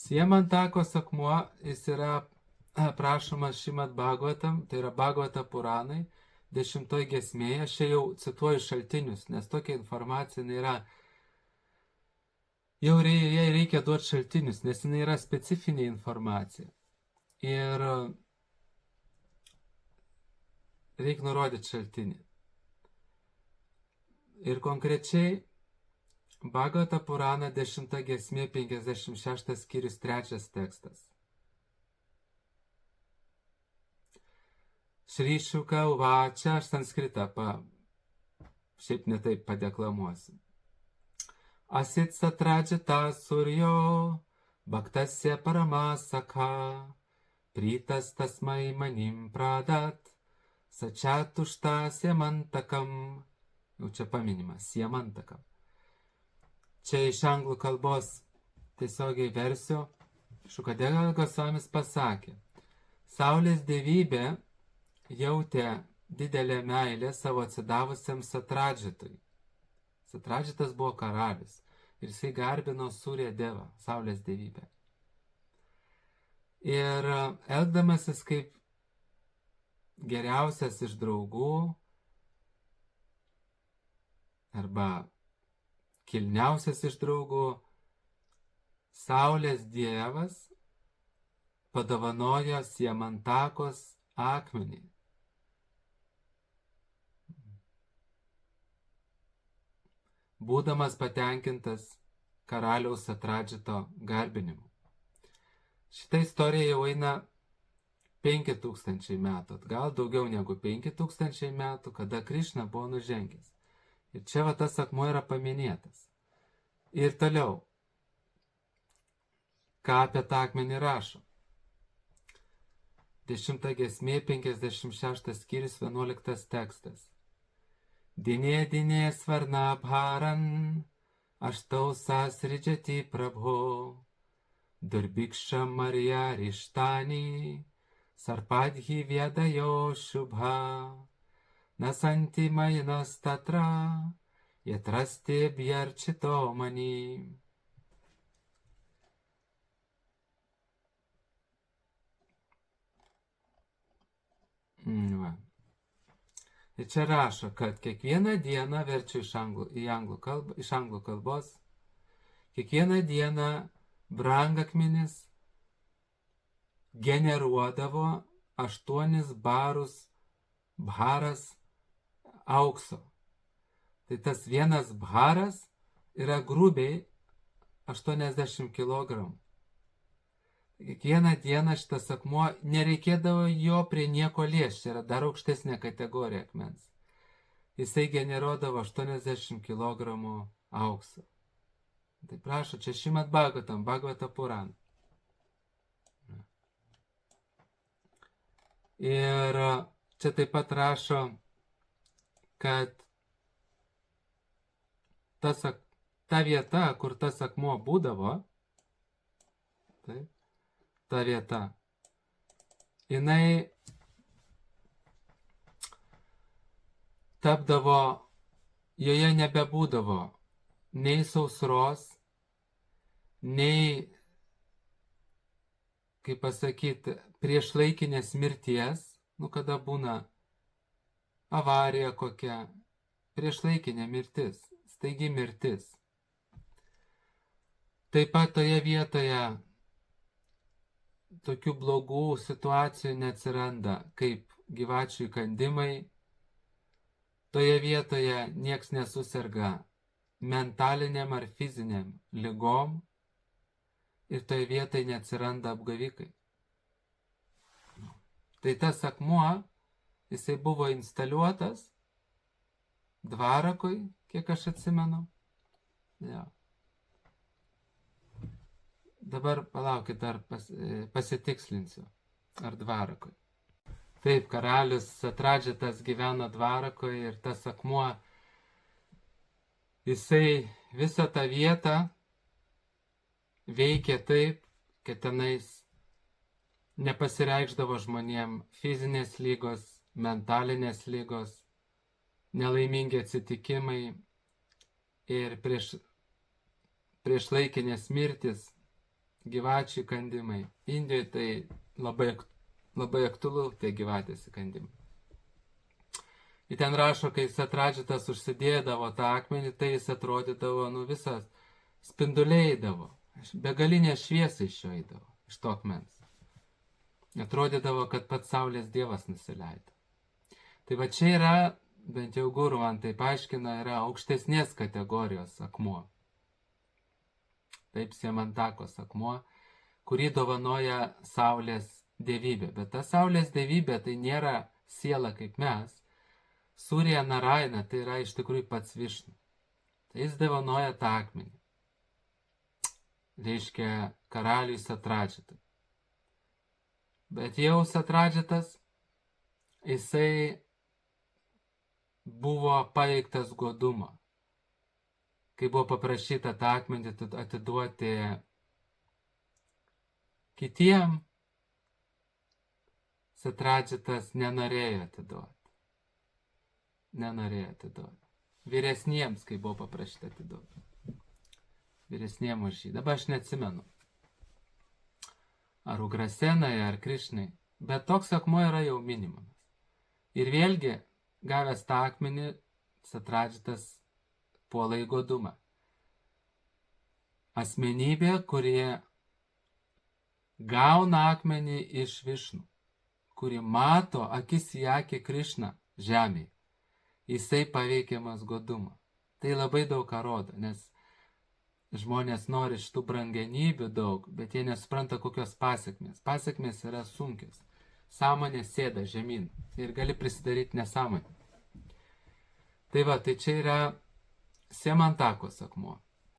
Siemantakos akmuo, jis yra aprašomas Šrimad Bhagavatam, tai yra Bhagavata Puranai, 10 giesmėje. Aš čia jau cituoju šaltinius, nes tokia informacija yra, jau jai reikia duoti šaltinius, nes jinai yra specifinė informacija. Ir reikia nurodyti šaltinį. Ir konkrečiai Bhagavata Purana 10 giesmė 56 skyrius 3 tekstas. Šri Šuka uvačia, aš sanskritą šiaip netaip padeklamuosiu. Asit satrajita surjo, bhaktasya paramasakha, pritas tasmai manim pradat, sačatušta siemantakam. Jau čia paminimas, siemantakam. Čia iš anglų kalbos tiesiogiai versiu. Šukadeva Gosvamis pasakė, Saulės dievybė jautė didelę meilę savo atsidavusiam Satradžitui. Satradžitas buvo karalius ir jisai garbino Surya Devą, Saulės dievybę. Ir elgdamasis kaip geriausias iš draugų arba kilniausias iš draugų, Saulės dievas padovanojo Siemantakos akmenį. Būdamas patenkintas karaliaus Satradžito garbinimu. Šitą istoriją jau eina 5000 metų, gal daugiau negu 5000 metų, kada Krišna buvo nužengęs. Ir čia va tas akmuo yra paminėtas. Ir toliau, ką apie tą akmenį rašo. 10 giesmė 56 skyrius 11 tekstas. Dinė dinė svarna bharan, aštau sasridžati prabho, durbikšam marja rištani, sarpadhi vėdajo šubha, nasanti mainas tatra, yatrasti bjarčito mani. Va. Ir čia rašo, kad kiekvieną dieną, verčiu iš anglų kalbos, kiekvieną dieną brangakmenis generuodavo 8 barus bharas aukso. Tai tas vienas bharas yra grubiai 80 kg. Kiekvieną dieną šitas akmuo, nereikėdavo jo prie nieko liesti, yra dar aukštesnė kategorija akmens. Jisai generuodavo 80 kg aukso. Tai prašo, čia Šrimad Bhagavatam, Bhagavata Purana. Ir čia taip pat rašo, kad ta vieta, kur tas akmuo būdavo, taip, ta vieta, jinai tapdavo, joje nebebūdavo nei sausros, nei, kaip pasakyti, priešlaikinės mirties, kada būna avarija kokia, priešlaikinė mirtis, staigi mirtis. Taip pat toje vietoje tokių blogų situacijų neatsiranda, kaip gyvačių įkandimai. Toje vietoje nieks nesuserga mentaliniam ar fiziniam ligom ir toje vietoje neatsiranda apgavikai. Tai tas akmuo, jisai buvo instaliuotas Dvarakoj, kiek aš atsimenu. Ja. Dabar palaukit, dar pasitikslinsiu. Ar Dvarakoj. Taip, karalius Satradžitas gyveno Dvarakoje ir tas akmuo, jisai visą tą vietą veikė taip, kad tenais nepasireikšdavo žmonėm fizinės lygos, mentalinės lygos, nelaimingi atsitikimai ir priešlaikinės mirtis gyvačių įkandimai. Indijoje tai labai aktualu tie gyvatės įkandimai. Ir ten rašo, kai Satradžitas užsidėdavo tą akmenį, tai jis atrodydavo, visas spinduliai eidavo. Begalinė šviesa iš jo eidavo, iš to akmens. Atrodydavo, kad pats Saulės dievas nusileido. Tai va čia yra, bent jau guru man tai paaiškina, yra aukštesnės kategorijos akmuo. Taip Siamantakos akmuo, kurį dovanoja Saulės dievybė. Bet ta Saulės dievybė tai nėra siela kaip mes. Surya Naraina tai yra iš tikrųjų pats Višnu. Tai jis dovanoja tą akmenį. Reiškia karaliui Satradžitui. Bet jau Satradžitas, jisai buvo paveiktas godumo. Kai buvo paprašyta tą akmenį atiduoti kitiem, Satradžitas nenorėjo atiduoti. Vyresniems, kai buvo paprašyta atiduoti. Vyresniem už jį. Dabar aš neatsimenu. Ar Ugrasenai, ar Krišnai. Bet toks akmuo yra jau minimumas. Ir vėlgi, gavęs tą akmenį, Satradžitas puola į godumą. Asmenybė, kurie gauna akmenį iš Višnų, kuri mato akis į akį Krišną žemėje, jisai paveikiamas godumo. Tai labai daug ką rodo, nes žmonės nori šitų brangenybių daug, bet jie nesupranta kokios pasiekmės. Pasiekmės yra sunkios. Sąmonė sėda žemyn ir gali prisidaryti nesąmonę. Tai va, tai čia yra Siamantakos akmuo.